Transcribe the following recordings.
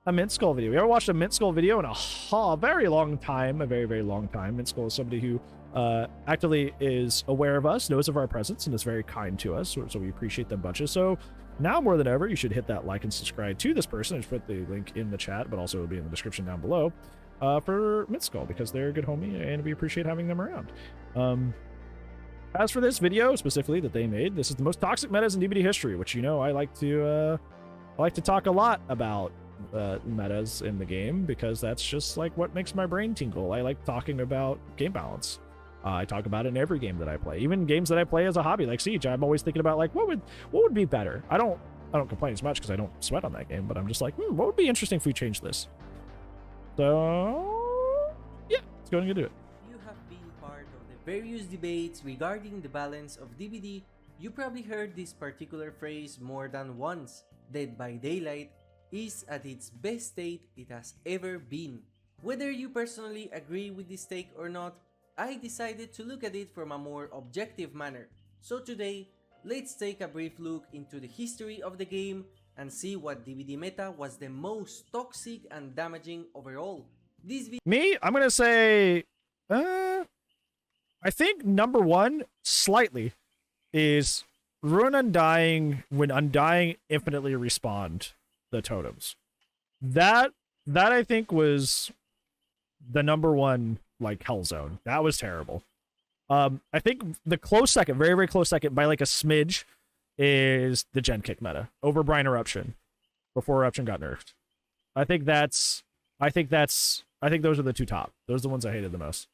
a MintSkull video. We haven't watched a MintSkull video in a very long time. A very, very long time. MintSkull is somebody who actively is aware of us, knows of our presence, and is very kind to us. So we appreciate them bunches. So now more than ever, you should hit that like and subscribe to this person. I just put the link in the chat, but also it'll be in the description down below for MintSkull, because they're a good homie and we appreciate having them around. As for this video specifically that they made, this is the most toxic metas in DBD history, which, you know, I like to talk a lot about metas in the game, because that's just like what makes my brain tingle. I like talking about game balance. I talk about it in every game that I play, even games that I play as a hobby like Siege. I'm always thinking about like what would be better. I don't complain as much because I don't sweat on that game, but I'm just like, what would be interesting if we change this? So yeah, let's go and do it. You have been part of the various debates regarding the balance of DBD. You probably heard this particular phrase more than once. Dead by Daylight is at its best state it has ever been. Whether you personally agree with this take or not, I decided to look at it from a more objective manner. So today, let's take a brief look into the history of the game and see what DBD meta was the most toxic and damaging overall. I'm gonna say, I think number one, slightly, is Ruin Undying when Undying infinitely respawned the totems. That I think was the number one, like, hell zone. That was terrible. I think the close second, very, very close second by like a smidge, is the Gen Kick meta over Bran Eruption before Eruption got nerfed. I think those are the two top. Those are the ones I hated the most.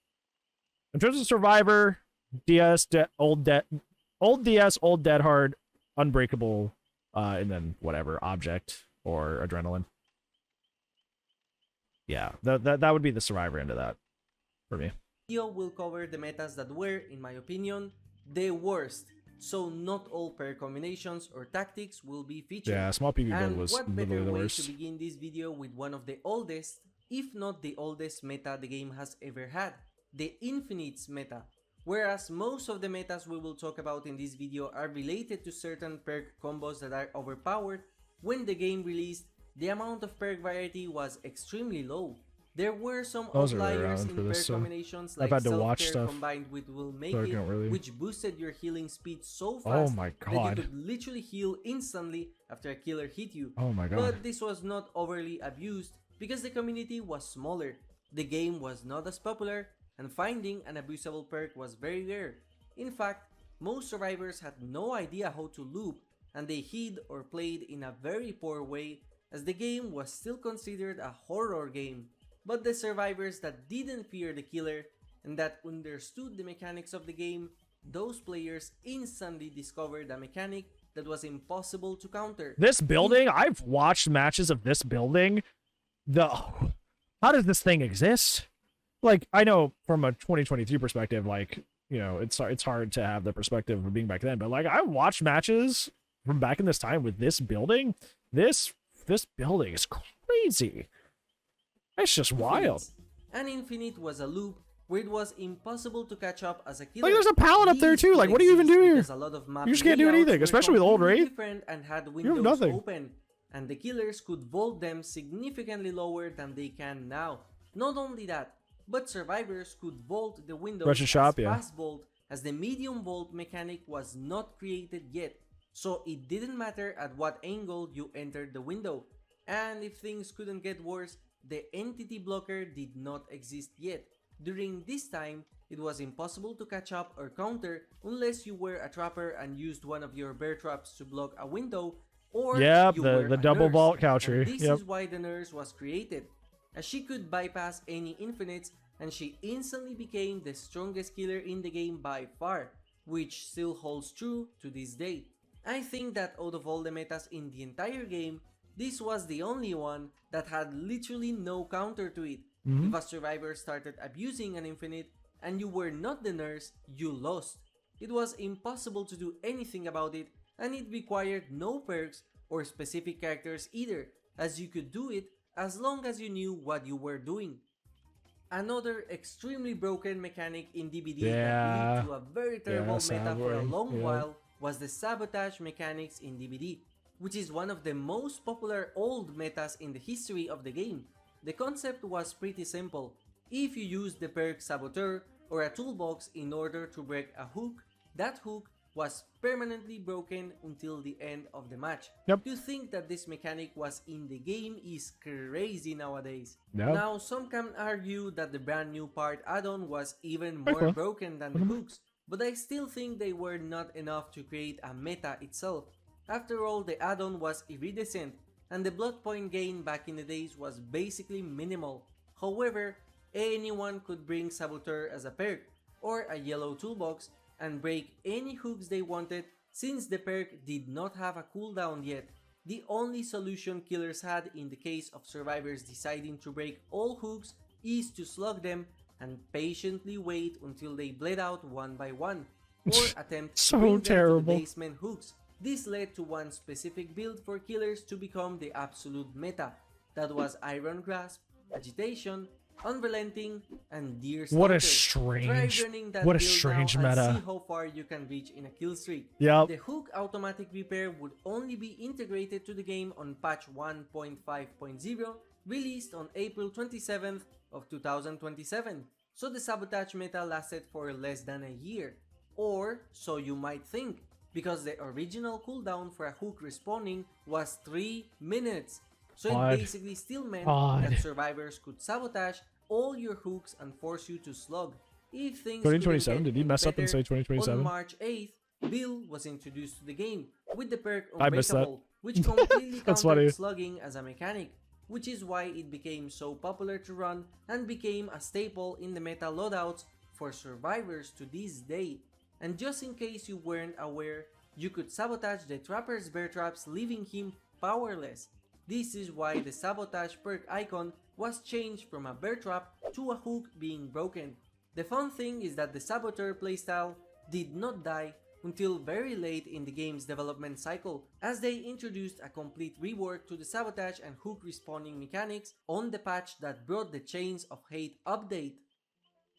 In terms of Survivor, DS, old DS, old Dead Hard, Unbreakable, and then whatever, Object or Adrenaline. Yeah, that would be the Survivor end of that for me. Video will cover the metas that were, in my opinion, the worst. So not all pair combinations or tactics will be featured. Yeah, small PV build was literally the worst. To begin this video with one of the oldest, if not the oldest meta the game has ever had, the Infinites meta. Whereas most of the metas we will talk about in this video are related to certain perk combos that are overpowered, when the game released, the amount of perk variety was extremely low. There were some outliers in perk combinations like Self-Care combined with Will Make It, which boosted your healing speed so fast that you could literally heal instantly after a killer hit you. Oh my god. But this was not overly abused because the community was smaller, the game was not as popular, and finding an abusable perk was very rare. In fact, most survivors had no idea how to loop, and they hid or played in a very poor way, as the game was still considered a horror game. But the survivors that didn't fear the killer and that understood the mechanics of the game, those players instantly discovered a mechanic that was impossible to counter. This building, I've watched matches of this building. How does this thing exist? Like, I know from a 2023 perspective, like, you know, it's hard to have the perspective of being back then, but like, I watched matches from back in this time with this building. This building is crazy. It's just wild. An Infinite was a loop where it was impossible to catch up as a killer. Like, there's a pallet up there too. Like, what do you even do here? You just can't do anything, especially with old Wraith. And had windows open, and the killers could vault them significantly lower than they can now. Not only that, but survivors could vault the windows fast vault, as the medium vault mechanic was not created yet. So it didn't matter at what angle you entered the window. And if things couldn't get worse, the entity blocker did not exist yet. During this time, it was impossible to catch up or counter unless you were a trapper and used one of your bear traps to block a window, or the double vault coucher. This is why the nurse was created, as she could bypass any infinites, and she instantly became the strongest killer in the game by far, which still holds true to this day. I think that out of all the metas in the entire game, this was the only one that had literally no counter to it. If a survivor started abusing an infinite and you were not the nurse, you lost. It was impossible to do anything about it, and it required no perks or specific characters either, as you could do it as long as you knew what you were doing. Another extremely broken mechanic in DBD that led to a very terrible meta for a long while was the sabotage mechanics in DBD. which is one of the most popular old metas in the history of the game. The concept was pretty simple. If you use the perk Saboteur or a toolbox in order to break a hook, that hook was permanently broken until the end of the match. Yep. To think that this mechanic was in the game is crazy nowadays. Yep. Now some can argue that the brand new part add-on was even more broken than the hooks, but I still think they were not enough to create a meta itself. After all, the add-on was iridescent, and the blood point gain back in the days was basically minimal. However, anyone could bring Saboteur as a perk, or a yellow toolbox, and break any hooks they wanted since the perk did not have a cooldown yet. The only solution killers had in the case of survivors deciding to break all hooks is to slug them and patiently wait until they bled out one by one, or attempt to bring them to the basement hooks. This led to one specific build for killers to become the absolute meta, that was Iron Grasp, Agitation, Unrelenting, and Deer Stalker. What a strange meta. And see how far you can reach in a kill streak. Yep. The hook automatic repair would only be integrated to the game on patch 1.5.0, released on April 27th of 2027. So the sabotage meta lasted for less than a year. Or so you might think, because the original cooldown for a hook respawning was 3 minutes. So it basically still meant that survivors could sabotage all your hooks and force you to slug. If things 2027, did he mess up and say 2027? On March 8th, Bill was introduced to the game with the perk Unbreakable, which completely countered slugging as a mechanic, which is why it became so popular to run and became a staple in the meta loadouts for survivors to this day. And just in case you weren't aware, you could sabotage the Trapper's bear traps, leaving him powerless. This is why the sabotage perk icon was changed from a bear trap to a hook being broken. The fun thing is that the Saboteur playstyle did not die until very late in the game's development cycle, as they introduced a complete rework to the sabotage and hook respawning mechanics on the patch that brought the Chains of Hate update.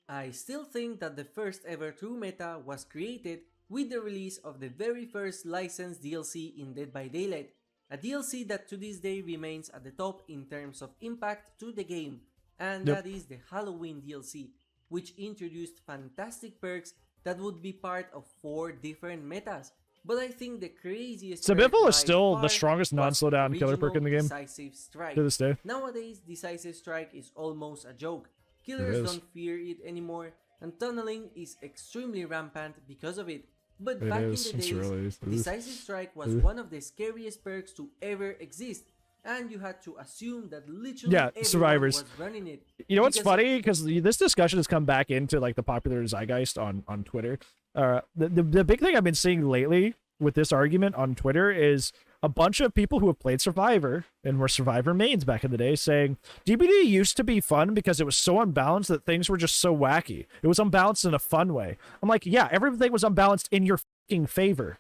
I still think that the first ever true meta was created with the release of the very first licensed DLC in Dead by Daylight, a DLC that to this day remains at the top in terms of impact to the game, and that is the Halloween DLC, which introduced fantastic perks that would be part of 4 different metas. But I think the craziest SABOTAGE is still the strongest non-slowdown killer perk in the game Decisive Strike. to this day. Nowadays, Decisive Strike is almost a joke. Killers don't fear it anymore, and tunneling is extremely rampant because of it. But back in the days, Decisive Strike was one of the scariest perks to ever exist, and you had to assume that literally everyone survivors was running it. You know what's funny? Because this discussion has come back into like the popular zeitgeist on Twitter. The big thing I've been seeing lately with this argument on Twitter is a bunch of people who have played Survivor and were Survivor mains back in the day saying DBD used to be fun because it was so unbalanced that things were just so wacky. It was unbalanced in a fun way. I'm like, yeah, everything was unbalanced in your fucking favor,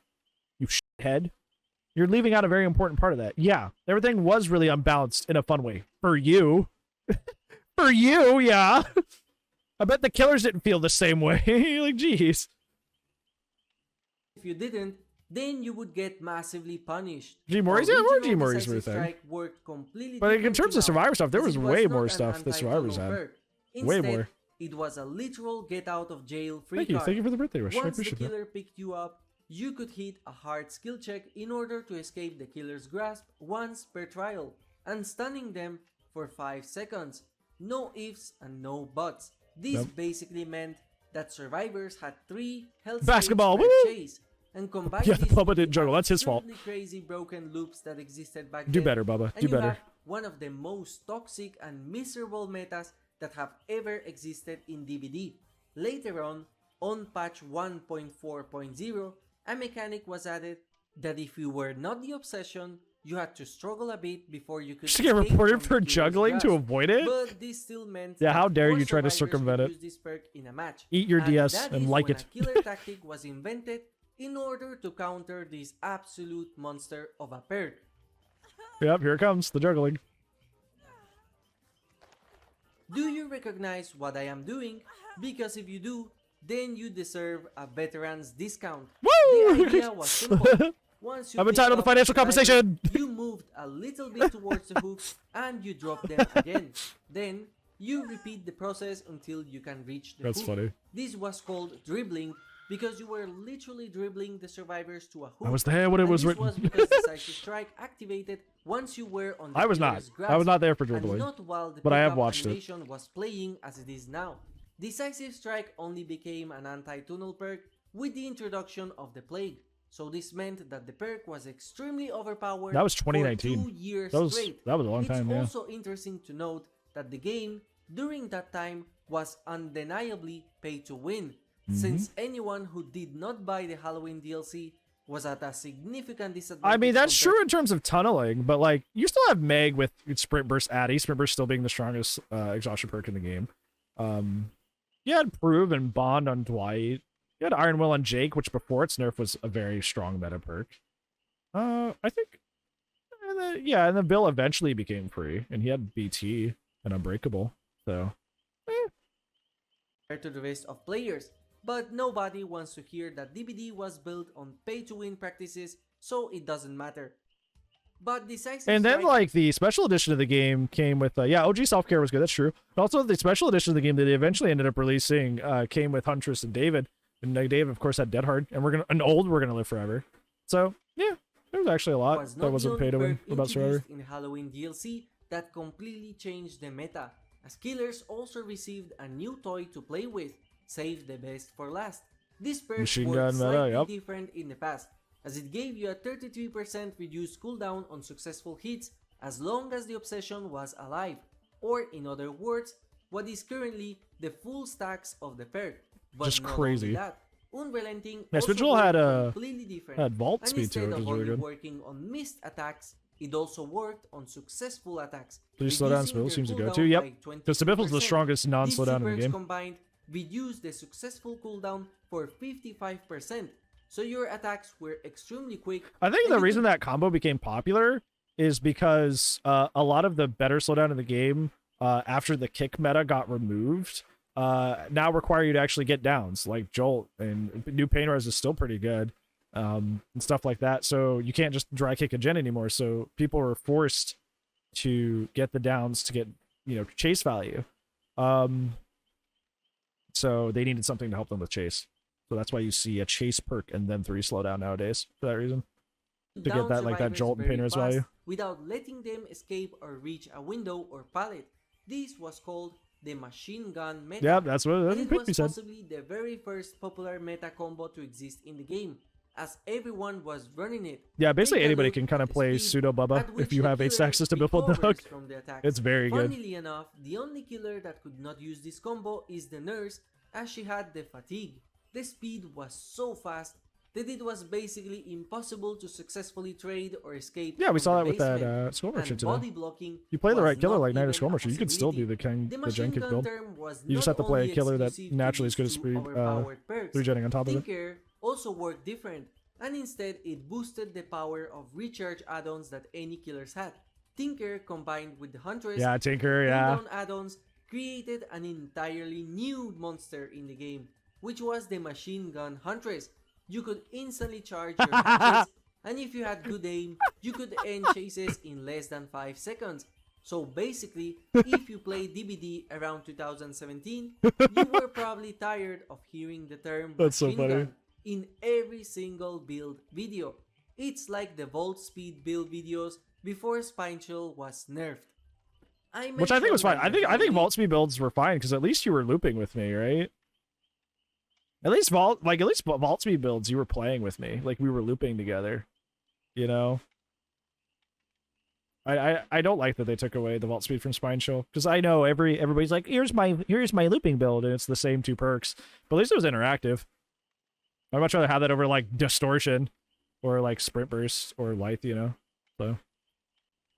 you shithead. You're leaving out a very important part of that. Yeah, everything was really unbalanced in a fun way. For you. For you, yeah. I bet the killers didn't feel the same way. Like, jeez. If you didn't, then you would get massively punished. G-Mores? Yeah, more G-Mores were a thing. But in terms of Survivor stuff, there was way more stuff that Survivors had. Way more. It was a literal get out of jail free card. Thank you for the birthday wish. Once the killer picked you up, you could hit a hard skill check in order to escape the killer's grasp once per trial, and stunning them for 5 seconds. No ifs and no buts. This basically meant that survivors had 3 health basketball per chase, and combined the Bubba didn't juggle. That's his fault. Crazy broken loops that existed back Do then. better, Bubba. Do better. One of the most toxic and miserable metas that have ever existed in DBD. Later on patch 1.4.0, a mechanic was added that if you were not the obsession, you had to struggle a bit before you could get reported for juggling to avoid it? But this still meant how dare you try to circumvent it. use this perk in a match. Eat your DS and like it. A killer tactic was invented in order to counter this absolute monster of a perk. Yep, here it comes, the juggling. Do you recognize what I am doing? Because if you do, then you deserve a veteran's discount. Woo! The idea was simple. Once you I'm picked entitled to up financial a diamond, compensation. you moved a little bit towards the hook and you drop them again. Then you repeat the process until you can reach the That's hook. funny. This was called dribbling because you were literally dribbling the survivors to a hook. I was there when it was this written. was because Decisive Strike activated once you were on the I was not. killer's grasp, I was not there for and dribbling. not while the but I have pickup watched it. animation was playing as it is now. Decisive Strike only became an anti-tunnel perk with the introduction of the plague. So this meant that the perk was extremely overpowered. That was 2019. For 2 years That was straight. a long time. Yeah. It's also interesting to note that the game during that time was undeniably pay to win, since anyone who did not buy the Halloween DLC was at a significant disadvantage. I mean, that's compared true in terms of tunneling, but like you still have Meg with Sprint Burst Addy, Sprint Burst still being the strongest exhaustion perk in the game. You had Prove and Bond on Dwight. You had Iron Will on Jake, which before its nerf was a very strong meta perk. I think, and then Bill eventually became free, and he had BT and Unbreakable. So, to the rest of players. But nobody wants to hear that DBD was built on pay-to-win practices, so it doesn't matter. But Decisive and then Strike like the special edition of the game came with OG Self Care was good. That's true. But also the special edition of the game that they eventually ended up releasing came with Huntress and David. And Dave, of course, had Dead Hard, and we're gonna live forever. So yeah, there was actually a lot was that not wasn't the pay to only win perk about Survivor. introduced in Halloween DLC that completely changed the meta, as killers also received a new toy to play with, Save the Best for Last. This perk Machine worked gun meta, slightly yep. different in the past, as it gave you a 33% reduced cooldown on successful hits as long as the obsession was alive, or in other words, what is currently the full stacks of the perk. But Just not crazy. only that, Unrelenting Yeah, also Spiritual had worked completely different, had vault and speed to instead it, which of is really only good. working on missed attacks, it also worked on successful attacks. Did you slow down reducing Spill? their Seems to go cooldown to. Yep. by Because Sabiffle's the 22%. strongest non-slow These down two in the perks game. combined reduce the successful cooldown for 55%, so your attacks were extremely quick. I think and the you reason could that combo became popular is because a lot of the better slowdown in the game after the kick meta got removed now require you to actually get downs like Jolt, and new pain res is still pretty good and stuff like that. So you can't just dry kick a gen anymore. So people were forced to get the downs to get chase value. So they needed something to help them with chase. So that's why you see a chase perk and then 3 slowdown nowadays for that reason. To get down that like that survivors jolt and very pain res fast value. without letting them escape or reach a window or pallet. This was called the machine gun meta. Yeah, that's what and it was Pippy said. possibly the very first popular meta combo to exist in the game, as everyone was running it. Yeah, basically Take a anybody look can at kind of the play speed pseudo Bubba at which if you the have 8 killer stacks system before the recovers hook. from the attacks. It's very good. Funnily enough, the only killer that could not use this combo is the nurse, as she had the fatigue. The speed was so fast that it was basically impossible to successfully trade or escape. Yeah, we from saw the that with that basement, Skull and Merchant body today. blocking You play the was right killer not like Night even or Skull a Merchant, you can still do possibility. the machine gen kick gun build. term was You just not have to play a only killer that exclusive to naturally is these good at two speed, overpowered perks. 3-genning on top of it. Tinker also worked different, and instead it boosted the power of recharge add-ons that any killers had. Tinker combined with the Huntress Yeah, Tinker, yeah. cooldown add-ons created an entirely new monster in the game, which was the Machine Gun Huntress. You could instantly charge your Huntress, and if you had good aim, you could end chases in less than 5 seconds. So basically, if you played DBD around 2017, you were probably tired of hearing the term That's so machine funny. gun in every single build video. It's like the Volt Speed build videos before Spine Chill was nerfed. Which I think was fine. mentioned I think that vault speed builds were fine because at least you were looping with me, right? At least vault speed builds you were playing with me, like we were looping together. You know. I don't like that they took away the vault speed from Spine Chill because I know everybody's like here's my looping build and it's the same 2 perks, but at least it was interactive. I'd much rather have that over like distortion or like sprint burst or light, you know. So.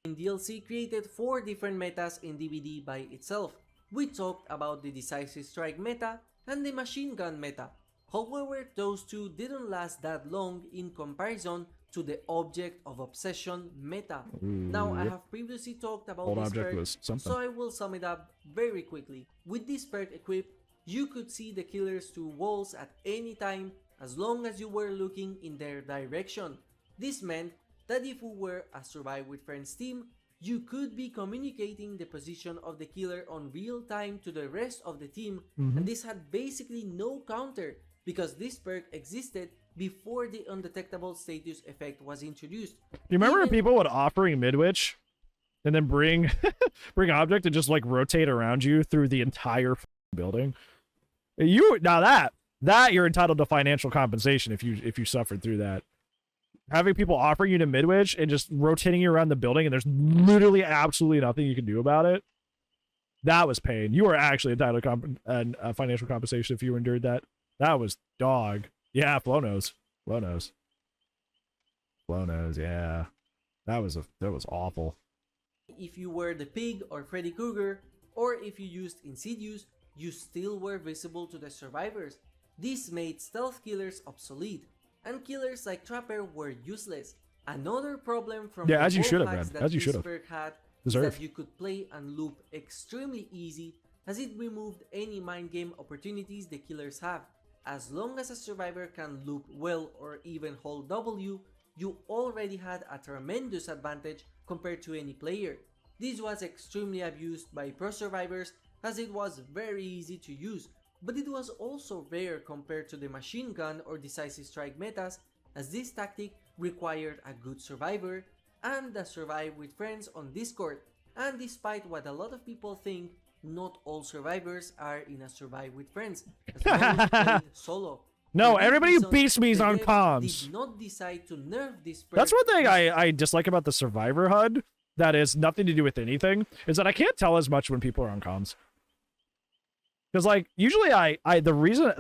DLC created 4 different metas in DBD by itself. We talked about the Decisive Strike meta and the Machine Gun meta. However, those two didn't last that long in comparison to the Object of Obsession meta. Now, I have previously talked about Old this object perk, was something. so I will sum it up very quickly. With this perk equipped, you could see the killers through walls at any time as long as you were looking in their direction. This meant that if we were a Survive with Friends team, you could be communicating the position of the killer on real time to the rest of the team, and this had basically no counter because this perk existed before the undetectable status effect was introduced. Do you remember when people would offering Midwich and then bring bring object and just like rotate around you through the entire building? Now that you're entitled to financial compensation if you suffered through that. Having people offering you to Midwich and just rotating you around the building and there's literally absolutely nothing you can do about it. That was pain. You were actually entitled to financial compensation if you endured that. That was dog. Yeah, Flo knows. Flo knows. Flo knows, yeah. That was awful. If you were the Pig or Freddy Krueger, or if you used Insidious, you still were visible to the survivors. This made stealth killers obsolete, and killers like Trapper were useless. Another problem from yeah, the as you should have, hacks man. that As you this should have. perk had is that you could play and loop extremely easy, as it removed any mind game opportunities the killers have. As long as a survivor can loop well or even hold W, you already had a tremendous advantage compared to any player. This was extremely abused by pro survivors as it was very easy to use, but it was also rare compared to the machine gun or decisive strike metas, as this tactic required a good survivor and a survive with friends on Discord, and despite what a lot of people think, not all survivors are in a survive with friends, as most play solo. No, For this everybody who reason, beats me is the on devs comms. did not decide to nerf this perk. That's one thing I dislike about the Survivor HUD that is nothing to do with anything, is that I can't tell as much when people are on comms. Because like usually the reason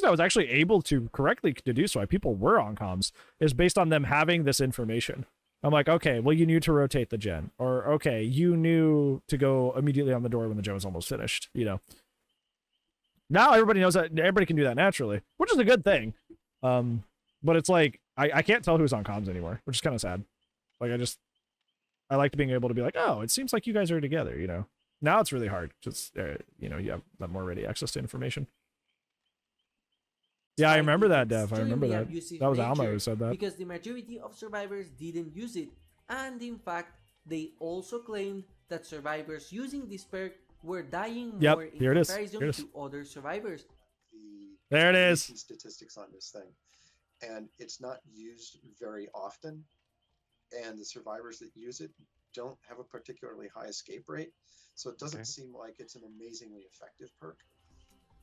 I was actually able to correctly deduce why people were on comms is based on them having this information. I'm like, okay, well you knew to rotate the gen, or okay, you knew to go immediately on the door when the gen was almost finished, you know. Now everybody knows that, everybody can do that naturally, which is a good thing. But it's like I can't tell who's on comms anymore, which is kind of sad. Like I liked being able to be like, oh, it seems like you guys are together, you know. Now it's really hard because you know, you have that more ready access to information. Yeah, I remember that, Dev. I remember that. That was Alma who said that. Because the majority of survivors didn't use it, and in fact, they also claimed that survivors using this perk were dying more in comparison to other survivors. There it is. Statistics on this thing, and it's not used very often, and the survivors that use it don't have a particularly high escape rate, so it doesn't seem like it's an amazingly effective perk.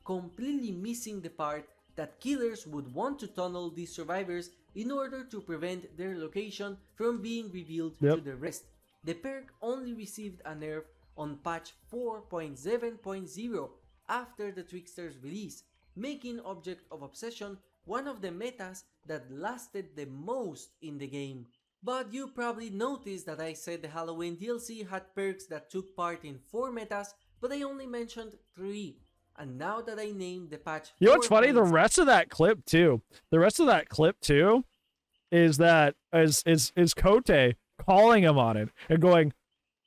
Completely missing the part that killers would want to tunnel these survivors in order to prevent their location from being revealed to the rest. The perk only received a nerf on patch 4.7.0 after the Trickster's release, making Object of Obsession one of the metas that lasted the most in the game. But you probably noticed that I said the Halloween DLC had perks that took part in 4 metas, but I only mentioned 3. And now that I named the patch, you know what's funny? The rest of that clip too. Is that is Kote calling him on it and going,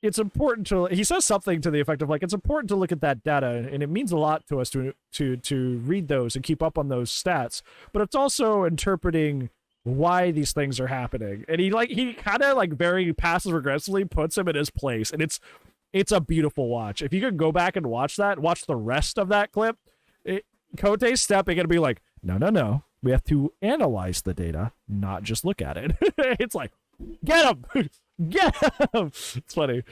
it's important to. He says something to the effect of like, it's important to look at that data, and it means a lot to us to read those and keep up on those stats. But it's also interpreting why these things are happening, and he kind of like very passive aggressively puts him in his place, and it's a beautiful watch. If you could go back and watch the rest of that clip, Kote's stepping and be like, no, we have to analyze the data, not just look at it. It's like, get him, get him. It's funny.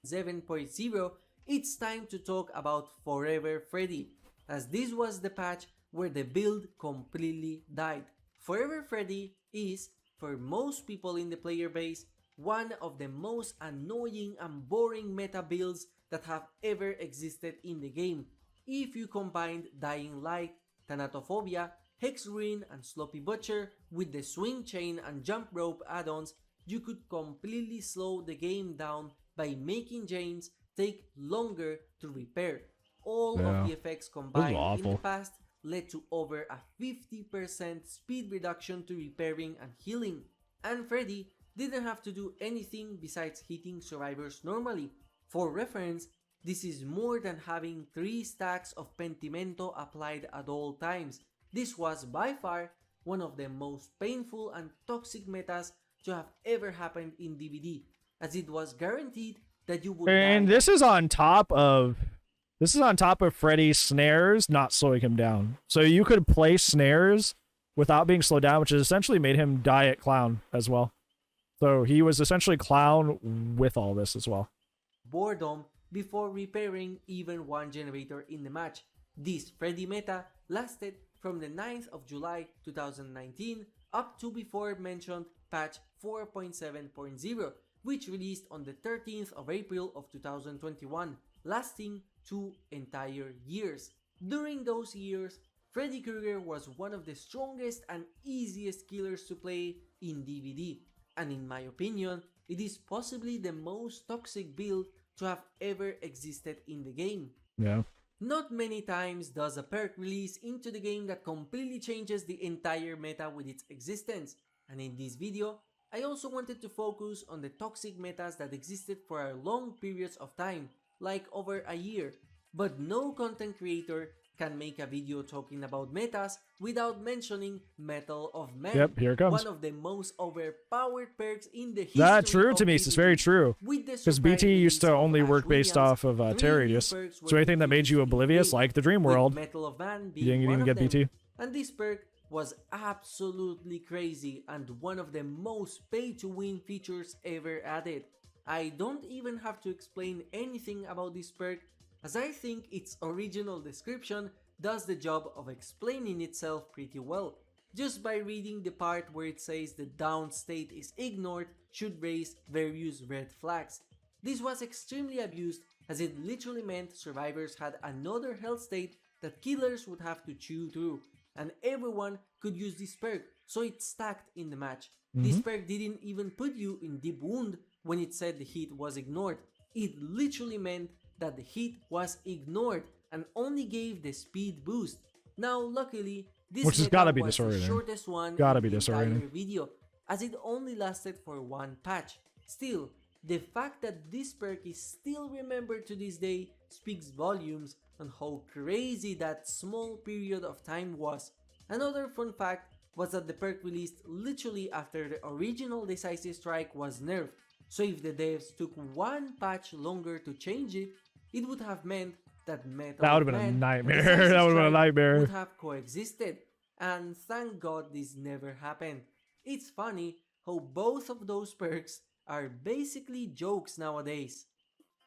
7.0, it's time to talk about Forever Freddy, as this was the patch where the build completely died. Forever Freddy is, for most people in the player base, one of the most annoying and boring meta builds that have ever existed in the game. If you combined Dying Light, Thanatophobia, Hex Ruin, and Sloppy Butcher with the Swing Chain and Jump Rope add-ons, you could completely slow the game down by making chains take longer to repair. All of the effects combined in the past led to over a 50% speed reduction to repairing and healing, and Freddy didn't have to do anything besides hitting survivors normally. For reference, this is more than having 3 stacks of Pentimento applied at all times. This was by far one of the most painful and toxic metas to have ever happened in DBD, as it was guaranteed that you would And die. this is on top of Freddy's snares not slowing him down. So you could play snares without being slowed down, which has essentially made him die at clown as well. So he was essentially clown with all this as well. Boredom before repairing even one generator in the match. This Freddy meta lasted from the 9th of July 2019 up to before mentioned patch 4.7.0, which released on the 13th of April of 2021, lasting 2 entire years. During those years, Freddy Krueger was one of the strongest and easiest killers to play in DBD, and in my opinion, it is possibly the most toxic build to have ever existed in the game. Yeah. Not many times does a perk release into the game that completely changes the entire meta with its existence, and in this video, I also wanted to focus on the toxic metas that existed for long periods of time, like over a year, but no content creator can make a video talking about metas without mentioning Mettle of Men. Yep, here it comes. One of the most overpowered perks in the history That's true of to me. It's DBD. very true. With the Because surprise BT used to release of only Ash work based Williams, off of 3 Terry new radius. perks were So anything that made introduced you in the oblivious, game, like the Dream with World, Mettle of Man you being didn't one even of get them. BT. And this perk was absolutely crazy and one of the most pay-to-win features ever added. I don't even have to explain anything about this perk, as I think its original description does the job of explaining itself pretty well. Just by reading the part where it says the down state is ignored should raise various red flags. This was extremely abused, as it literally meant survivors had another health state that killers would have to chew through, and everyone could use this perk, so it stacked in the match. This perk didn't even put you in deep wound when it said the hit was ignored. It literally meant that the hit was ignored and only gave the speed boost. Now luckily, this Which has meta gotta be was the disorienting. shortest one Gotta in be the entire disorienting. video, as it only lasted for one patch. Still, the fact that this perk is still remembered to this day speaks volumes on how crazy that small period of time was. Another fun fact was that the perk released literally after the original Decisive Strike was nerfed, so if the devs took one patch longer to change it, it would have meant that Mettle That would of have been a Men nightmare. and Decisive That would have been a Strike nightmare. would have coexisted, and thank God this never happened. It's funny how both of those perks are basically jokes nowadays.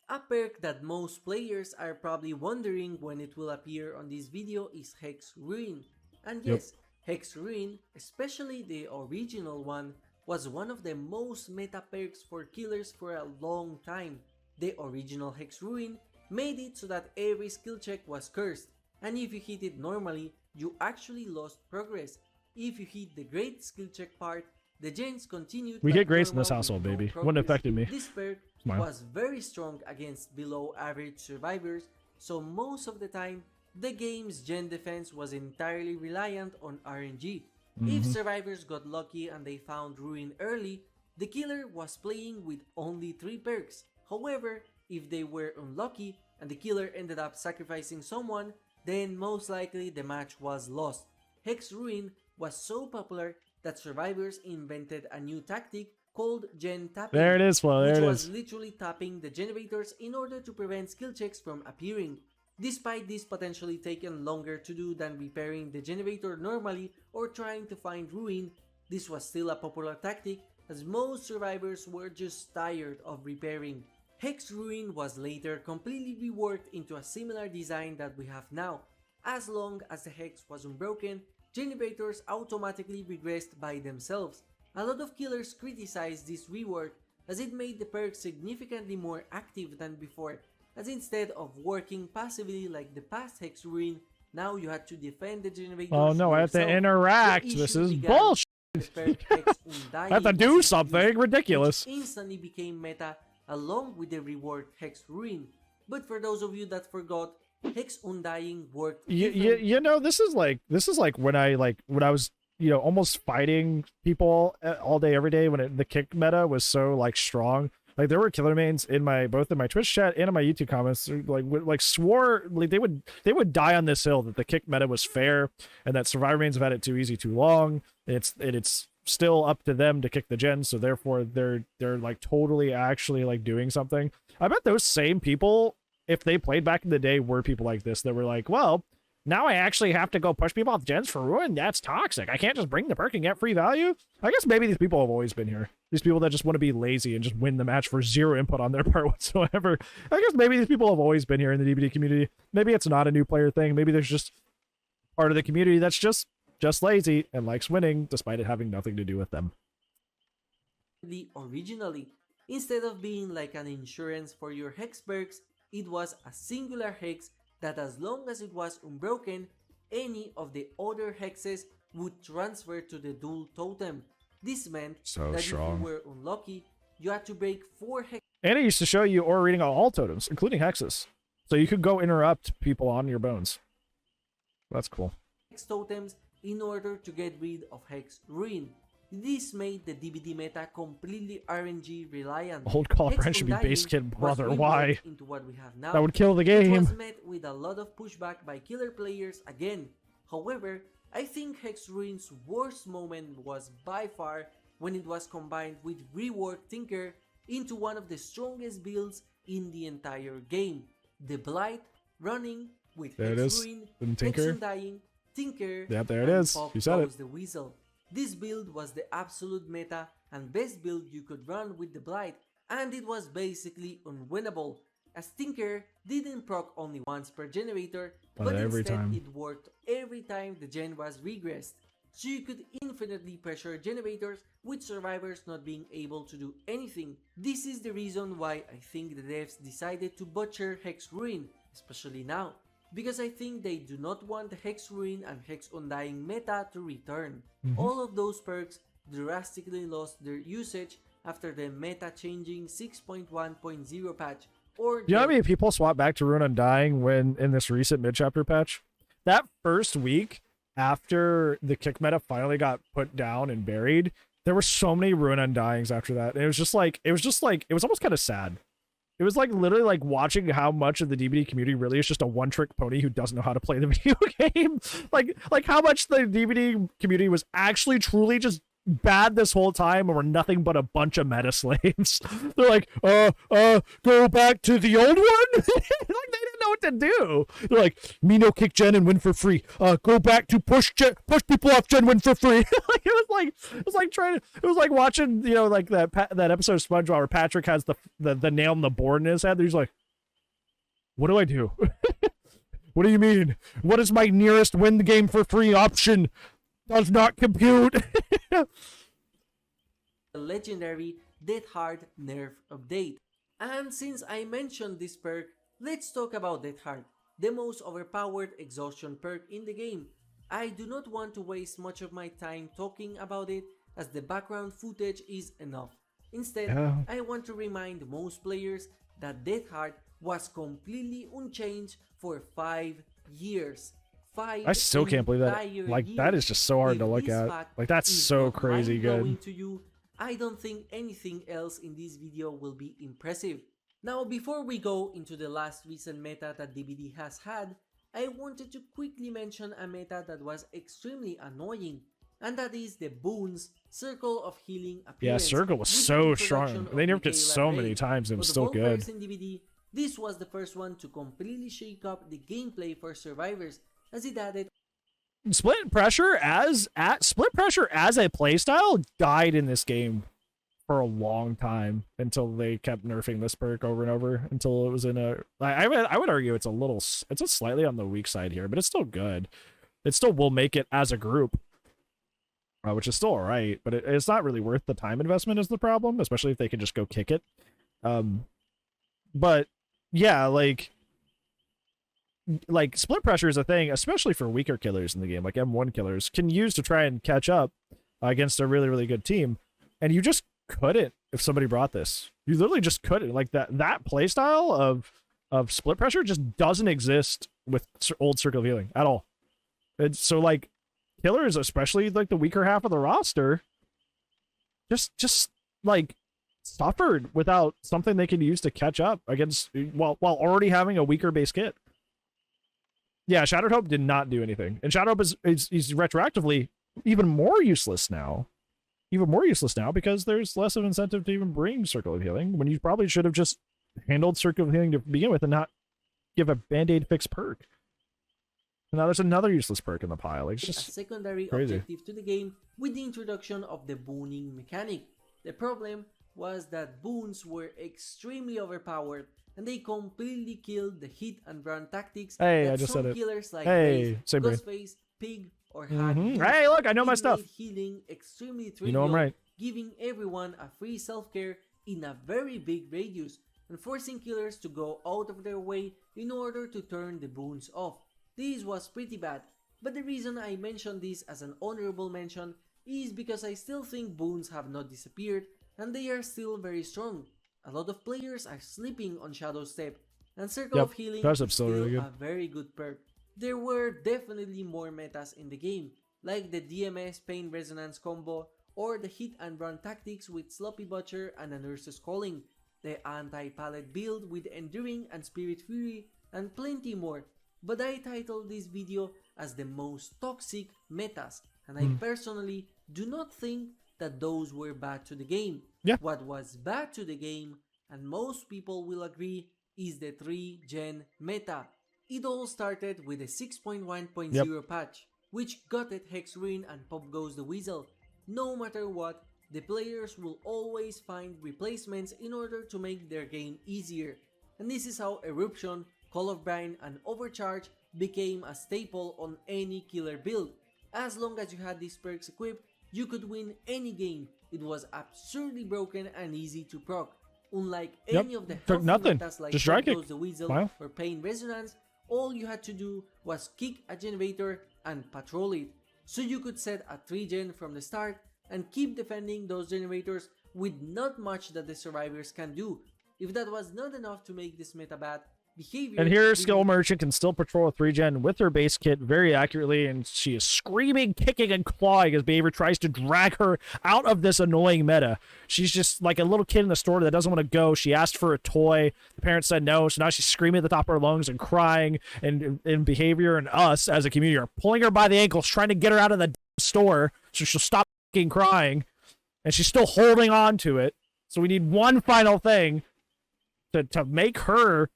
A perk that most players are probably wondering when it will appear on this video is Hex Ruin. And yes, Hex Ruin, especially the original one, was one of the most meta perks for killers for a long time. The original Hex Ruin made it so that every skill check was cursed, and if you hit it normally, you actually lost progress. If you hit the great skill check part, the gens continued. We like get grace in normal this household, with no baby. progress. Wouldn't have affected me. This perk Smile. was very strong against below average survivors, so most of the time, the game's gen defense was entirely reliant on RNG. If survivors got lucky and they found Ruin early, the killer was playing with only 3 perks. However, if they were unlucky and the killer ended up sacrificing someone, then most likely the match was lost. Hex Ruin was so popular that survivors invented a new tactic called gen tapping. There it is, Flo. There Which it was is. literally tapping the generators in order to prevent skill checks from appearing. Despite this potentially taking longer to do than repairing the generator normally or trying to find Ruin, this was still a popular tactic as most survivors were just tired of repairing. Hex Ruin was later completely reworked into a similar design that we have now. As long as the hex was unbroken, generators automatically regressed by themselves. A lot of killers criticized this rework as it made the perk significantly more active than before, as instead of working passively like the past Hex Ruin, now you had to defend the generators. Oh no, I have to yourself. interact. The This issue is began bullshit. when the perk Hex I have to Undying do was something introduced, ridiculous. which instantly became meta along with the reworked Hex Ruin. But for those of you that forgot, Hex Undying worked You know, this is like when I was almost fighting people all day every day when the kick meta was so like strong. Like there were killer mains in both in my Twitch chat and in my YouTube comments swore like they would die on this hill that the kick meta was fair and that survivor mains have had it too easy too long. It's still up to them to kick the gens, so therefore they're like totally actually like doing something. I bet those same people, if they played back in the day, were people like this that were like, well, now I actually have to go push people off gens for ruin. That's toxic. I can't just bring the perk and get free value. I guess maybe these people have always been here. These people that just want to be lazy and just win the match for zero input on their part whatsoever. I guess maybe these people have always been here in the DBD community. Maybe it's not a new player thing. Maybe there's just part of the community that's just lazy and likes winning despite it having nothing to do with them. Originally, instead of being like an insurance for your hex perks, it was a singular hex that as long as it was unbroken, any of the other hexes would transfer to the dual totem. This meant that if you were unlucky, you had to break 4 hexes. And it used to show you aura reading on all totems, including hexes. So you could go interrupt people on your bones. That's cool. Totems in order to get rid of hex ruin. This made the DBD meta completely RNG reliant. Old Call of Bran should be base kid brother. Why? Into what we have now. That would kill the game. It was met with a lot of pushback by killer players again. However, I think Hex Ruin's worst moment was by far when it was combined with reworked Tinker into one of the strongest builds in the entire game. The Blight running with Hex Ruin, Hex Undying, Tinker, yep, there it is. You said it. The Weasel. This build was the absolute meta and best build you could run with the Blight, and it was basically unwinnable, as Tinker didn't proc only once per generator, but instead it worked every time the gen was regressed, so you could infinitely pressure generators with survivors not being able to do anything. This is the reason why I think the devs decided to butcher Hex Ruin, especially now, because I think they do not want the Hex Ruin and Hex Undying meta to return. All of those perks drastically lost their usage after the meta changing 6.1.0 patch. Or you know how many people swap back to Ruin Undying when in this recent mid-chapter patch? That first week after the kick meta finally got put down and buried, there were so many Ruin Undyings after that. And it was almost kind of sad. It was like literally like watching how much of the DBD community really is just a one-trick pony who doesn't know how to play the video game. like how much the DBD community was actually truly just bad this whole time and were nothing but a bunch of meta slaves. They're like, go back to the old one? Like they didn't know what to do. They're like, me no kick gen and win for free. Go back to push people off gen, win for free. Like it was like watching, you know, like that episode of SpongeBob where Patrick has the nail on the board in his head. He's like, what do I do? What do you mean? What is my nearest win the game for free option? Does not compute. The legendary Death Heart nerf update. And since I mentioned this perk, let's talk about Death Heart, the most overpowered exhaustion perk in the game. I do not want to waste much of my time talking about it, as the background footage is enough. Instead, I want to remind most players that Death Heart was completely unchanged for 5 years. I still can't believe that. Like, that is just so hard to look at. Like, that's so crazy good. To you, I don't think anything else in this video will be impressive. Now, before we go into the last recent meta that DBD has had, I wanted to quickly mention a meta that was extremely annoying, and that is the Boon's Circle of Healing appearance. Yeah, Circle was so strong. They nerfed it so many times and it was still good. In DBD, this was the first one to completely shake up the gameplay for survivors, as it added split pressure as a playstyle died in this game for a long time until they kept nerfing this perk over and over until it was in a I would argue it's a slightly on the weak side here, but it's still good. It still will make it as a group, which is still all right, but it's not really worth the time investment is the problem, especially if they can just go kick it. But yeah, like split pressure is a thing, especially for weaker killers in the game, like M1 killers can use to try and catch up against a really, really good team. And you just couldn't if somebody brought this. You literally just couldn't. Like that play style of split pressure just doesn't exist with old Circle of Healing at all. And so like killers, especially like the weaker half of the roster, just like suffered without something they can use to catch up against while already having a weaker base kit. Yeah, Shattered Hope did not do anything. And Shattered Hope is retroactively even more useless now. even more useless now because there's less of incentive to even bring Circle of Healing when you probably should have just handled Circle of Healing to begin with and not give a Band-Aid fix perk. And now there's another useless perk in the pile. Like, it's just a secondary crazy. objective to the game with the introduction of the booning mechanic. The problem was that boons were extremely overpowered and they completely killed the hit and run tactics Hey, that I just some said it. killers like Hey, Raze, same brain. Ghostface, Pig, or Hack do. Hey, look, I know my It stuff. made healing extremely trivial, You know I'm right. giving everyone a free self-care in a very big radius and forcing killers to go out of their way in order to turn the boons off. This was pretty bad, but the reason I mention this as an honorable mention is because I still think boons have not disappeared and they are still very strong. A lot of players are sleeping on Shadow Step, and Circle of Healing is still really a very good perk. There were definitely more metas in the game, like the DMS Pain Resonance combo or the hit and run tactics with Sloppy Butcher and a Nurse's Calling, the anti-pallet build with Enduring and Spirit Fury, and plenty more. But I titled this video as the most toxic metas, and I personally do not think that those were bad to the game. Yeah. What was bad to the game, and most people will agree, is the 3-gen meta. It all started with a 6.1.0 patch, which gutted Hex Ruin and Pop Goes the Weasel. No matter what, the players will always find replacements in order to make their game easier. And this is how Eruption, Call of Bran, and Overcharge became a staple on any killer build. As long as you had these perks equipped, you could win any game. It was absurdly broken and easy to proc. Unlike any of the took healthy nothing. metas like Just dry kick. Goes the Weasel Wow. or Pain Resonance, all you had to do was kick a generator and patrol it. So you could set a 3-gen from the start and keep defending those generators with not much that the survivors can do. If that was not enough to make this meta bad, behavior... And here, Skill Merchant can still patrol a 3-gen with her base kit very accurately, and she is screaming, kicking, and clawing as Behavior tries to drag her out of this annoying meta. She's just like a little kid in the store that doesn't want to go. She asked for a toy. The parents said no, so now she's screaming at the top of her lungs and crying, and Behavior and us as a community are pulling her by the ankles, trying to get her out of the store so she'll stop fucking crying, and she's still holding on to it. So we need one final thing to make her...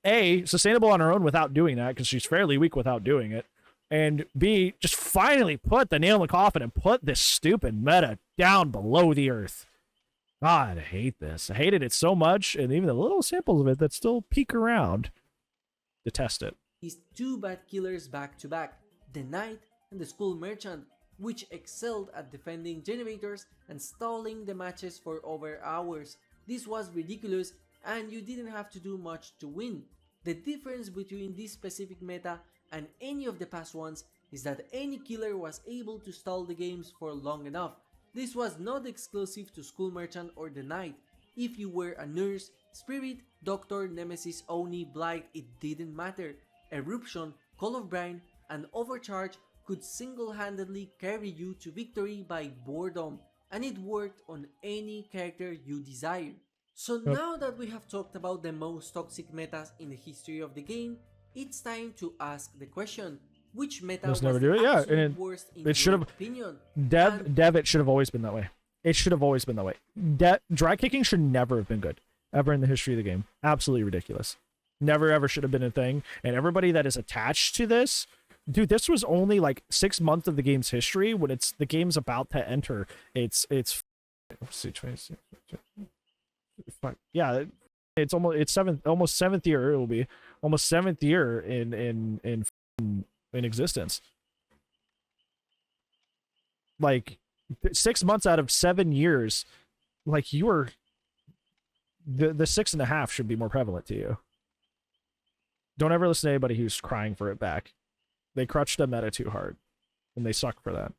A, sustainable on her own without doing that, because she's fairly weak without doing it, and B, just finally put the nail in the coffin and put this stupid meta down below the earth. God, I hate this. I hated it so much, and even the little samples of it that still peek around, detest it. These two bad killers back to back, the Knight and the Skull Merchant, which excelled at defending generators and stalling the matches for over hours. This was ridiculous, and you didn't have to do much to win. The difference between this specific meta and any of the past ones is that any killer was able to stall the games for long enough. This was not exclusive to Skull Merchant or the Knight. If you were a Nurse, Spirit, Doctor, Nemesis, Oni, Blight, it didn't matter. Eruption, Call of Bran, and Overcharge could single-handedly carry you to victory by boredom, and it worked on any character you desired. So now that we have talked about the most toxic metas in the history of the game, it's time to ask the question, which meta was never the do it. Yeah, absolute and worst in it should your have- opinion? Dev, it should have always been that way. It should have always been that way. Dry kicking should never have been good, ever in the history of the game. Absolutely ridiculous. Never ever should have been a thing. And everybody that is attached to this, dude, this was only like 6 months of the game's history when the game's about to enter. It's yeah, it's almost seventh year. It will be almost 7th year in existence. Like 6 months out of 7 years, like you were the 6.5 should be more prevalent to you. Don't ever listen to anybody who's crying for it back. They crutched the meta too hard, and they suck for that.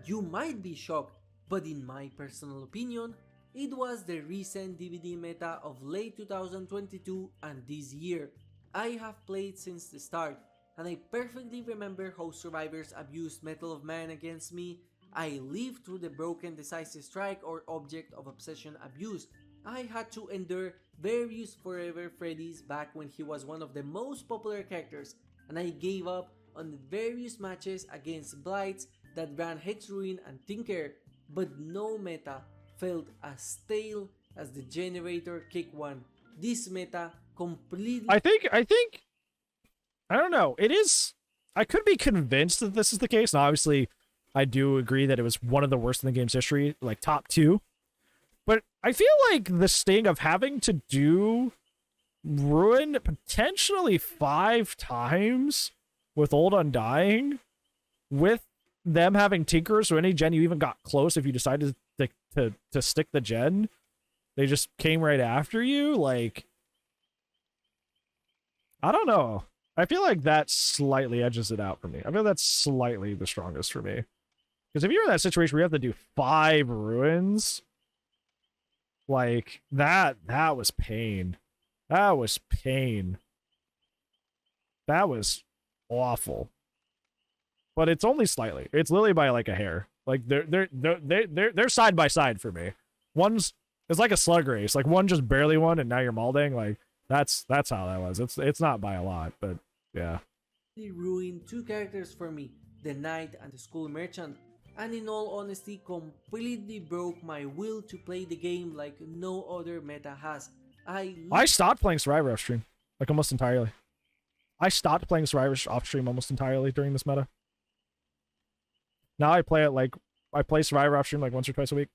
You might be shocked, but in my personal opinion, it was the recent DBD meta of late 2022 and this year. I have played since the start, and I perfectly remember how survivors abused Mettle of Man against me. I lived through the broken Decisive Strike or Object of Obsession abuse. I had to endure various Forever Freddys back when he was one of the most popular characters, and I gave up on various matches against Blights that ran Hex Ruin and Tinker. but no meta felt as stale as the Generator Kick one. This meta completely... I think, I don't know. It is, I could be convinced that this is the case. And obviously, I do agree that it was one of the worst in the game's history, like top 2. But I feel like the sting of having to do Ruin potentially 5 times with Old Undying, with them having Tinkers, so any gen you even got close, if you decided to stick the gen, they just came right after you. Like, I don't know. I feel like that slightly edges it out for me. I feel that's slightly the strongest for me. Because if you're in that situation where you have to do 5 ruins, like, that was pain. That was pain. That was awful. But it's only slightly. It's literally by like a hair. Like, they're side by side for me. It's like a slug race. Like, one just barely won and now you're malding. Like, that's how that was. It's not by a lot, but yeah. ruined 2 characters for me, the Knight and the Skull Merchant, and in all honesty completely broke my will to play the game like no other meta has. I stopped playing Survivor off stream, like almost entirely. I stopped playing Survivor off stream almost entirely during this meta. Now I play Survivor off stream like once or twice a week.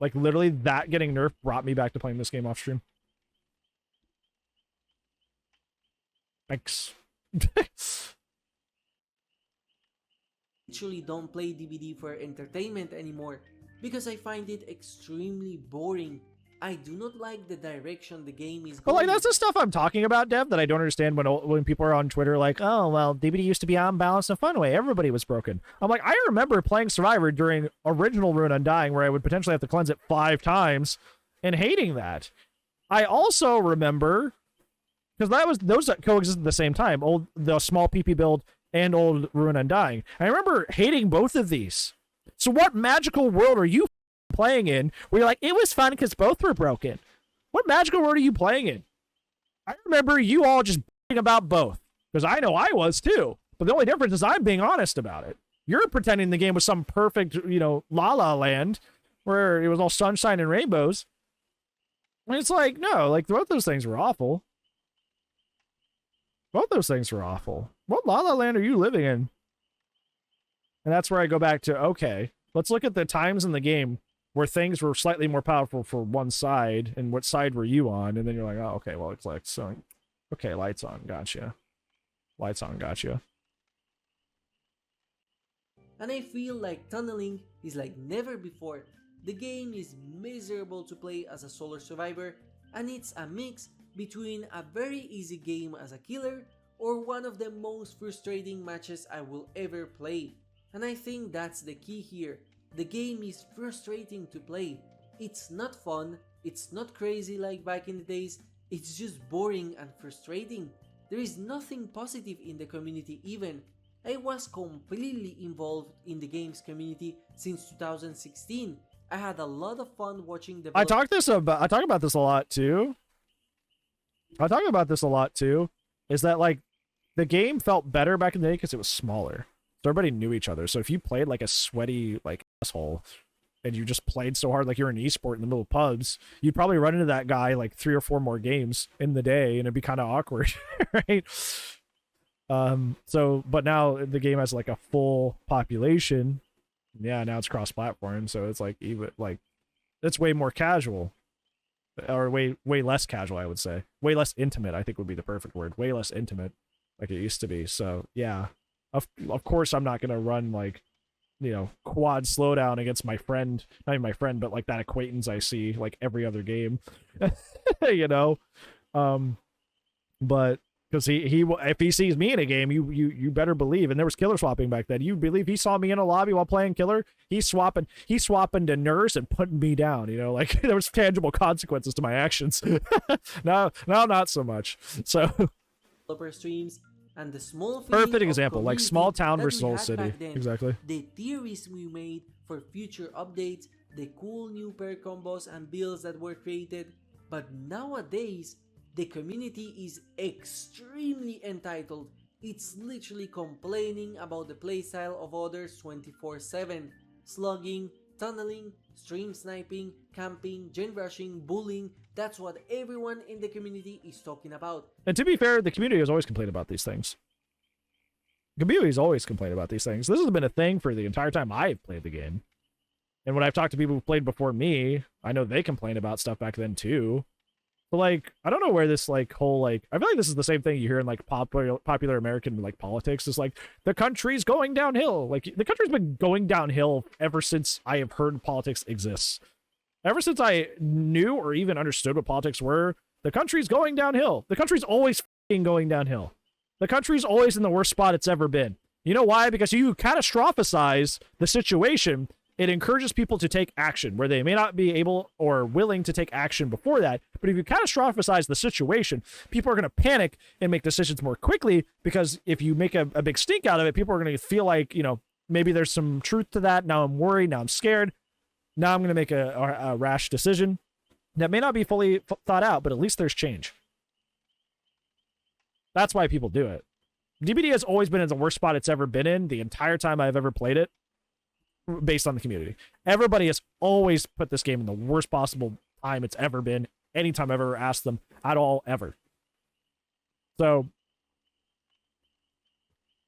Like, literally, that getting nerfed brought me back to playing this game off stream. Thanks. literally don't play DBD for entertainment anymore because I find it extremely boring. I do not like the direction the game is going. But like, that's the stuff I'm talking about, Dev, that I don't understand when people are on Twitter like, oh, well, DBD used to be unbalanced in a fun way. Everybody was broken. I'm like, I remember playing Survivor during original Ruin Undying where I would potentially have to cleanse it 5 times and hating that. I also remember, because those that coexisted at the same time, the small PP build and old Ruin Undying. I remember hating both of these. So what magical world are you playing in where you're like, it was fun because both were broken? What magical world are you playing in? I remember you all just about both, because I know I was too, but the only difference is I'm being honest about it. You're pretending the game was some perfect, La La Land where it was all sunshine and rainbows, and it's like, no, like, both those things were awful. Both those things were awful. What La La Land are you living in? And that's where I go back to, okay, let's look at the times in the game where things were slightly more powerful for one side, and what side were you on? And then you're like, oh, okay, well, it's like, so, okay, lights on, gotcha. Lights on, gotcha. And I feel like tunneling is like never before. The game is miserable to play as a solo survivor, and it's a mix between a very easy game as a killer or one of the most frustrating matches I will ever play. And I think that's the key here. The game is frustrating to play. It's not fun, it's not crazy like back in the days, it's just boring and frustrating. There is nothing positive in the community even. I was completely involved in the game's community since 2016. I had a lot of fun watching the... I talk about this a lot too. Is that, like, the game felt better back in the day because it was smaller. So everybody knew each other. So if you played like a sweaty, like, asshole, and you just played so hard like you're an esport in the middle of pubs, you'd probably run into that guy like 3 or 4 more games in the day, and it'd be kind of awkward, right? But now the game has like a full population. Yeah, now it's cross-platform, so it's like, even like, it's way more casual. Or way less casual, I would say. Way less intimate, I think would be the perfect word. Way less intimate, like it used to be. So yeah, of course I'm not gonna run like, quad slowdown against my friend, not even my friend, but like that acquaintance I see like every other game, but because he if he sees me in a game, you better believe. And there was killer swapping back then. You believe he saw me in a lobby while playing killer? He's swapping to nurse and putting me down. Like there was tangible consequences to my actions. now not so much. So developer streams and the small perfect example, like small town versus old city. Exactly. The theories we made for future updates, the cool new pair combos and builds that were created, but nowadays the community is extremely entitled. It's literally complaining about the playstyle of others 24/7. slugging, tunneling, stream sniping, camping, gen rushing, bullying. That's what everyone in the community is talking about. And to be fair, the community has always complained about these things. The community has always complained about these things. This has been a thing for the entire time I've played the game. And when I've talked to people who played before me, I know they complained about stuff back then too. But like, I don't know where this like whole like, I feel like this is the same thing you hear in like popular American like politics. Is like the country's going downhill. Like the country's been going downhill ever since I have heard politics exists. Ever since I knew or even understood what politics were, the country's going downhill. The country's always f***ing going downhill. The country's always in the worst spot it's ever been. You know why? Because you catastrophize the situation. It encourages people to take action where they may not be able or willing to take action before that. But if you catastrophize the situation, people are going to panic and make decisions more quickly, because if you make a big stink out of it, people are going to feel like, you know, maybe there's some truth to that. Now I'm worried. Now I'm scared. Now I'm going to make a rash decision that may not be fully thought out, but at least there's change. That's why people do it. DBD has always been in the worst spot it's ever been in the entire time I've ever played it, based on the community. Everybody has always put this game in the worst possible time it's ever been, anytime I've ever asked them at all, ever. So,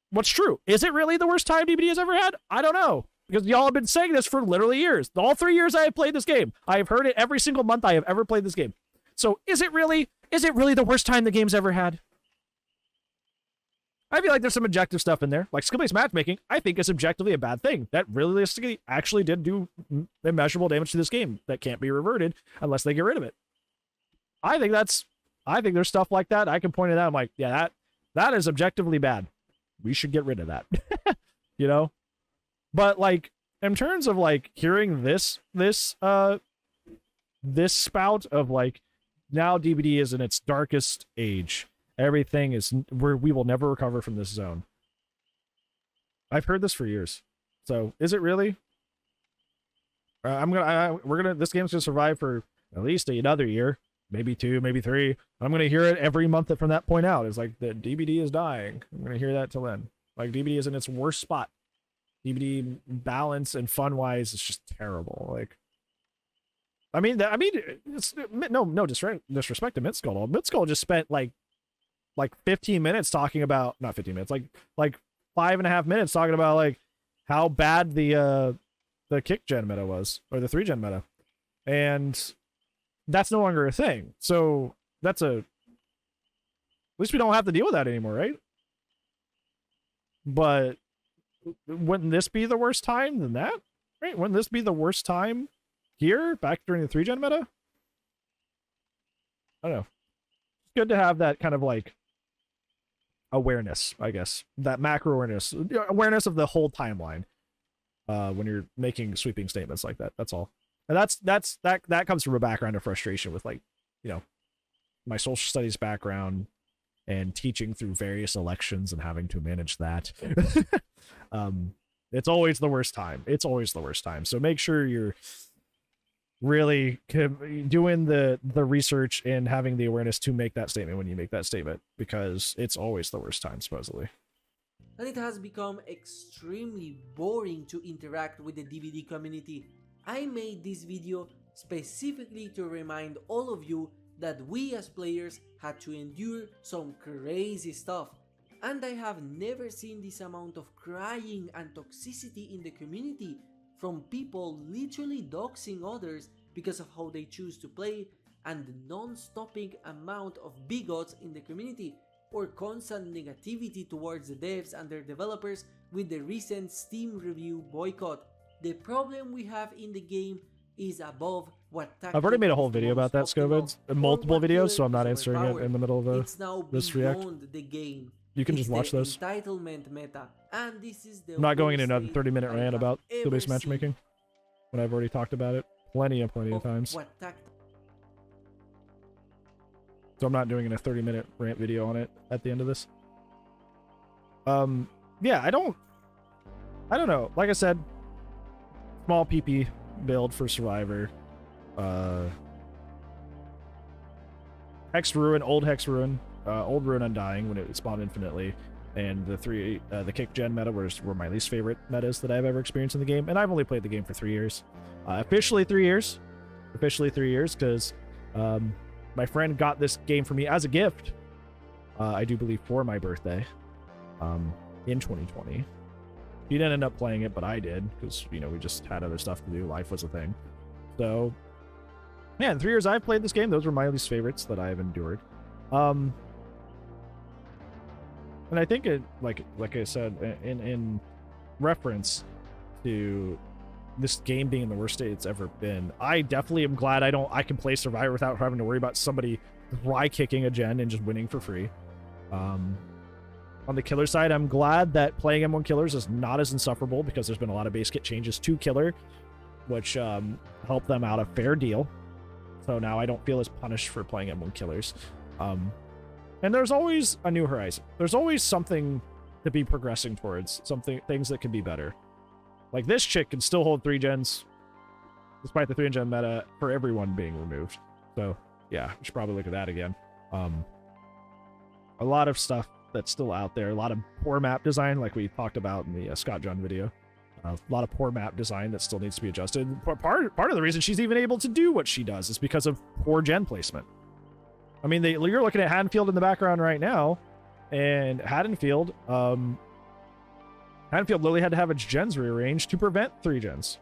what's true? Is it really the worst time DBD has ever had? I don't know. Because y'all have been saying this for literally years. All 3 years I have played this game. I have heard it every single month I have ever played this game. So is it really the worst time the game's ever had? I feel like there's some objective stuff in there. Like skill-based matchmaking, I think is objectively a bad thing. That realistically actually did do immeasurable damage to this game that can't be reverted unless they get rid of it. I think there's stuff like that. I can point it out. I'm like, yeah, that is objectively bad. We should get rid of that. You know? But like in terms of like hearing this spout of like, now DBD is in its darkest age. Everything is we will never recover from this zone. I've heard this for years. So is it really? This game's gonna survive for at least another year, maybe 2, maybe 3. I'm gonna hear it every month from that point out. It's like the DBD is dying. I'm gonna hear that till then. Like DBD is in its worst spot. DBD balance and fun wise is just terrible. Like, it's no disrespect to MintSkull. MintSkull just spent like 15 minutes talking about, not 15 minutes, like 5.5 minutes talking about like how bad the kick gen meta was, or the 3 gen meta, and that's no longer a thing. So at least we don't have to deal with that anymore, right? But wouldn't this be the worst time than that? Right? Wouldn't this be the worst time here, back during the 3 gen meta? I don't know. It's good to have that kind of like awareness, I guess. That macro awareness of the whole timeline when you're making sweeping statements like that. That's all. And that comes from a background of frustration with, like, you know, my social studies background and teaching through various elections and having to manage that. It's always the worst time. It's always the worst time. So make sure you're really doing the research and having the awareness to make that statement when you make that statement, because it's always the worst time, supposedly. And it has become extremely boring to interact with the DBD community. I made this video specifically to remind all of you that we as players had to endure some crazy stuff, and I have never seen this amount of crying and toxicity in the community, from people literally doxing others because of how they choose to play, and the non-stopping amount of bigots in the community, or constant negativity towards the devs and their developers with the recent Steam review boycott. The problem we have in the game is above what I've already made a whole video about that, Scovids, multiple videos, so I'm not answering it in the middle of this react. The game. You can just watch those. Entitlement meta, and this is the I'm not going into another 30-minute rant about skill-based matchmaking when I've already talked about it plenty of times. So I'm not doing a 30-minute rant video on it at the end of this. Yeah, I don't know. Like I said, small PP build for Survivor. Hex Ruin, old Hex Ruin, old Ruin Undying when it spawned infinitely. and the kick gen meta were my least favorite metas that I've ever experienced in the game, and I've only played the game for 3 years. Officially 3 years. Officially 3 years, because my friend got this game for me as a gift, I do believe for my birthday, in 2020. He didn't end up playing it, but I did, because, you know, we just had other stuff to do. Life was a thing. So, yeah, in 3 years I've played this game. Those were my least favorites that I've endured. And I think it, like I said, in reference to this game being in the worst state it's ever been, I definitely am glad I can play Survivor without having to worry about somebody dry kicking a gen and just winning for free. On the killer side, I'm glad that playing M1 killers is not as insufferable, because there's been a lot of base kit changes to killer, which help them out a fair deal. So now I don't feel as punished for playing M1 killers. And there's always a new horizon. There's always something to be progressing towards, things that can be better. Like, this chick can still hold 3 gens, despite the 3-gen meta for everyone being removed. So, yeah, we should probably look at that again. A lot of stuff that's still out there. A lot of poor map design, like we talked about in the Scott John video. A lot of poor map design that still needs to be adjusted. Part of the reason she's even able to do what she does is because of poor gen placement. I mean, you're looking at Haddonfield in the background right now, and Haddonfield literally had to have its gens rearranged to prevent 3 gens.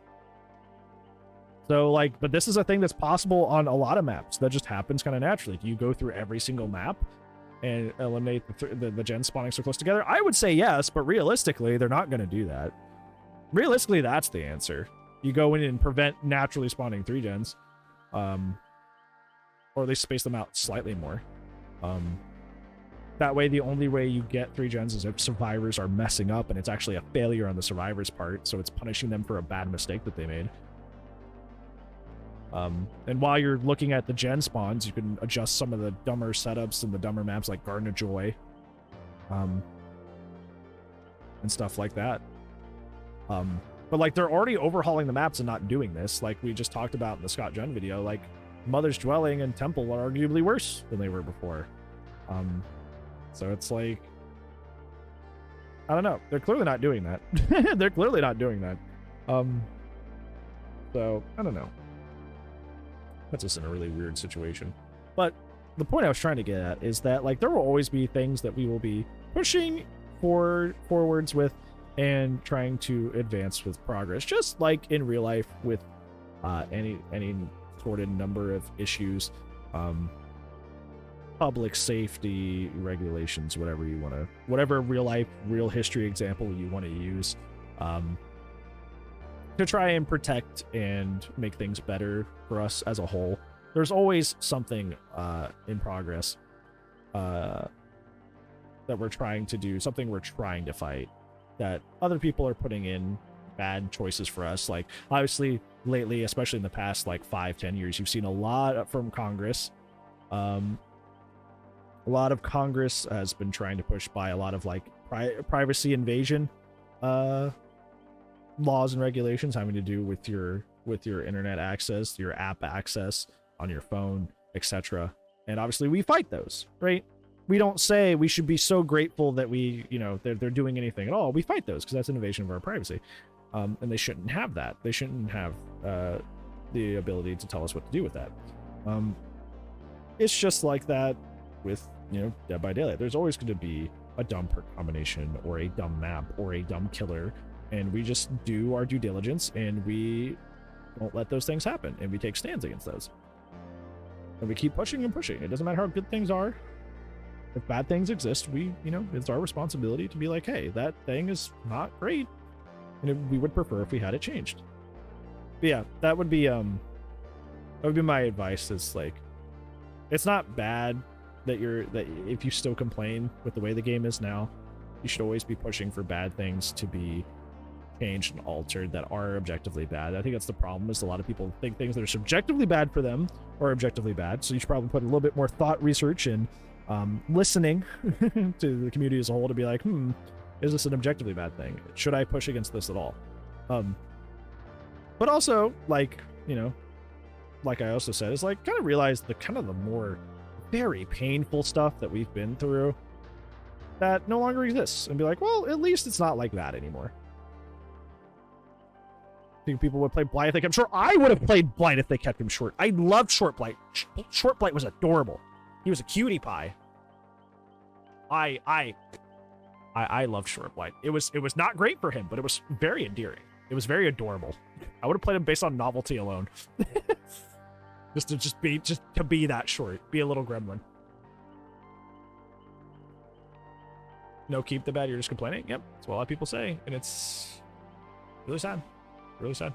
So, like, but this is a thing that's possible on a lot of maps. That just happens kind of naturally. Do you go through every single map and eliminate the gens spawning so close together? I would say yes, but realistically, they're not going to do that. Realistically, that's the answer. You go in and prevent naturally spawning 3 gens. Or at least space them out slightly more. That way, the only way you get 3 gens is if survivors are messing up, and it's actually a failure on the survivor's part, so it's punishing them for a bad mistake that they made. And while you're looking at the gen spawns, you can adjust some of the dumber setups and the dumber maps like Garden of Joy, and stuff like that. But like, they're already overhauling the maps and not doing this, like we just talked about in the Scott John video. Like, Mother's Dwelling and Temple are arguably worse than they were before. So it's like, I don't know. They're clearly not doing that. They're clearly not doing that. So I don't know. That's just in a really weird situation. But the point I was trying to get at is that, like, there will always be things that we will be pushing forwards with and trying to advance with progress, just like in real life with any sorted number of issues, public safety regulations, whatever you want to, whatever real life, real history example you want to use, to try and protect and make things better for us as a whole. There's always something in progress that we're trying to do, something we're trying to fight, that other people are putting in bad choices for us. Like, obviously lately, especially in the past like 5-10 years, you've seen a lot from Congress. A lot of Congress has been trying to push by a lot of like privacy invasion laws and regulations having to do with your internet access, your app access on your phone, etc. And obviously we fight those, right? We don't say we should be so grateful that we, you know, they're doing anything at all. We fight those because that's an invasion of our privacy. And they shouldn't have that. They shouldn't have the ability to tell us what to do with that. It's just like that with, you know, Dead by Daylight. There's always going to be a dumb perk combination or a dumb map or a dumb killer, and we just do our due diligence and we don't let those things happen, and we take stands against those. And we keep pushing and pushing. It doesn't matter how good things are. If bad things exist, we, you know, it's our responsibility to be like, hey, that thing is not great, and we would prefer if we had it changed. But yeah, that would be my advice. Is like, it's not bad that if you still complain with the way the game is now, you should always be pushing for bad things to be changed and altered that are objectively bad. I think that's the problem, is a lot of people think things that are subjectively bad for them are objectively bad. So you should probably put a little bit more thought, research, and listening to the community as a whole to be like, is this an objectively bad thing? Should I push against this at all? But also, like, you know, like I also said, is like, kind of realize the more very painful stuff that we've been through that no longer exists and be like, well, at least it's not like that anymore. Think people would play Blight if they kept him short? I would have played Blight if they kept him short. I loved Short Blight. Short Blight was adorable. He was a cutie pie. I loved Short Blight. It was not great for him, but it was very endearing. It was very adorable. I would have played him based on novelty alone. just to be that short. Be a little gremlin. No, keep the bad, you're just complaining? Yep, that's what a lot of people say, and it's really sad. Really sad.